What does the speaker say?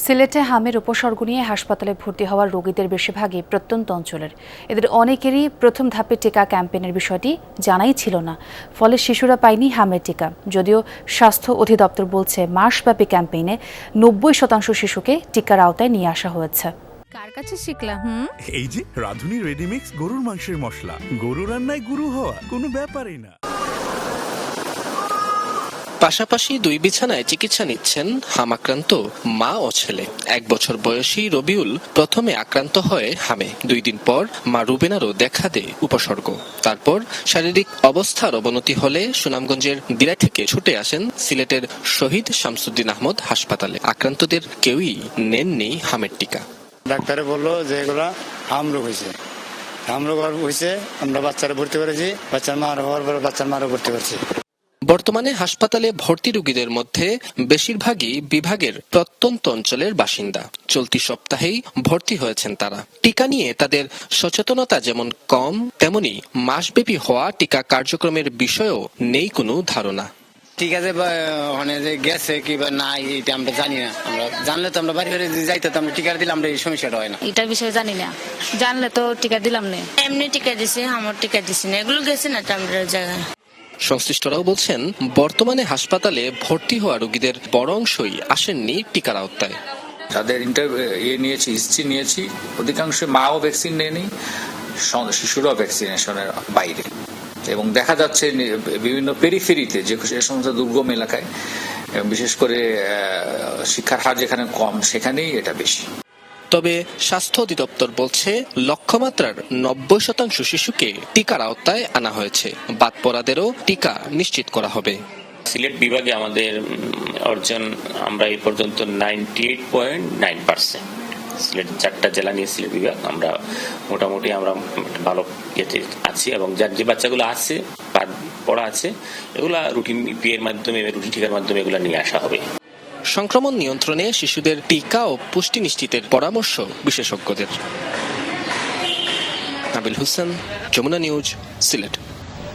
সিলেটে হামের উপসর্গ নিয়ে হাসপাতালে ভর্তি হওয়া রোগীদের বেশিরভাগই প্রত্যন্ত অঞ্চলের। এদের অনেকেরই প্রথম ধাপে টিকা ক্যাম্পেইনের বিষয়টি জানাই ছিল না, ফলে শিশুরা পায়নি হামের টিকা। যদিও স্বাস্থ্য অধিদপ্তর বলছে মাসব্যাপী ক্যাম্পেইনে ৯০% শিশুকে টিকার আওতায় নিয়ে আসা হয়েছে। কার কাছে শিখলাম? এই যে রাধুনী রেডিমিক্স গরুর মাংসের মশলা, গরু রান্নায় গুরু হওয়া কোনো ব্যাপারই না। পাশাপাশি দুই বিছানায় চিকিৎসা নিচ্ছেন হাম আক্রান্ত মা ও ছেলে। ১ বছর বয়সী রবিউল প্রথমে আক্রান্ত হয় হামে। ২ দিন পর মা রুবেনারও দেখা দেয় উপসর্গ। তারপর শারীরিক অবস্থার অবনতি হলে সুনামগঞ্জের দিরাই থেকে ছুটে আসেন সিলেটের শহীদ শামসুদ্দিন আহমদ হাসপাতালে। আক্রান্তদের কেউই নেননি হামের টিকা। ডাক্তারে বললো যে এগুলা হাম রোগ হয়েছে, হাম রোগ হয়েছে। আমরা বাচ্চারা ভর্তি করেছি, বাচ্চার মা হওয়ার পর বাচ্চার মারও ভর্তি করছি। বর্তমানে হাসপাতালে ভর্তি রোগীদের মধ্যে বেশিরভাগই বিভাগের প্রত্যন্ত অঞ্চলের বাসিন্দা। চলতি সপ্তাহেই ভর্তি হয়েছেন তারা। টিকা নিয়ে তাদের সচেতনতা যেমন কম, তেমনি মাসব্যাপী হওয়া টিকা কার্যক্রমের বিষয়েও নেই কোনো ধারণা। ঠিক আছে, গেছে কি বা না এটা আমরা জানি না। আমরা জানলে তো আমরা বাড়ি বাড়ি যাইতে তো আমরা টিকা দিলে আমরা এই সমস্যাটা হয় না। এটা বিষয়ে জানি না, জানলে তো টিকা দিলাম না। এমনি টিকা দিছে, আমার টিকা দিছে না, এগুলো গেছে না আমরা জায়গায়। সংশ্লিষ্টরাও বলছেন, বর্তমানে হাসপাতালে ভর্তি হওয়া রোগীদের বড় অংশই আসেননি টিকার আওতায়। তাদের নিয়েছি, হিস্ট্রি নিয়েছি, অধিকাংশ মাও ভ্যাকসিন নেয়নি, শিশুরাও ভ্যাকসিনেশনের বাইরে। এবং দেখা যাচ্ছে বিভিন্ন পেরিফেরিতে যে সমস্ত দুর্গম এলাকায়, বিশেষ করে শিক্ষার হার যেখানে কম, সেখানেই এটা বেশি। তবে স্বাস্থ্য অধিদপ্তর বলছে লক্ষ্যমাত্রার ৯০% শিশুকে টিকার আওতায় আনা হয়েছে। বাদ পড়াদেরও টিকা নিশ্চিত করা হবে। সিলেট বিভাগে আমাদের অর্জন আমরা এই পর্যন্ত 98.9%। সিলেট 4টা জেলা নিয়ে সিলেট বিভাগ, আমরা মোটামুটি আমরা ভালো ইয়েতে আছি। এবং যার যে বাচ্চাগুলো আছে বাদ পড়া আছে, এগুলা রুটিন ইপিএর মাধ্যমে, রুটিন টিকার মাধ্যমে এগুলা নিয়ে আসা হবে। সংক্রমণ নিয়ন্ত্রণে শিশুদের টিকা ও পুষ্টি নিশ্চিতের পরামর্শ বিশেষজ্ঞদের। নাবিল হোসেন, যমুনা নিউজ, সিলেট।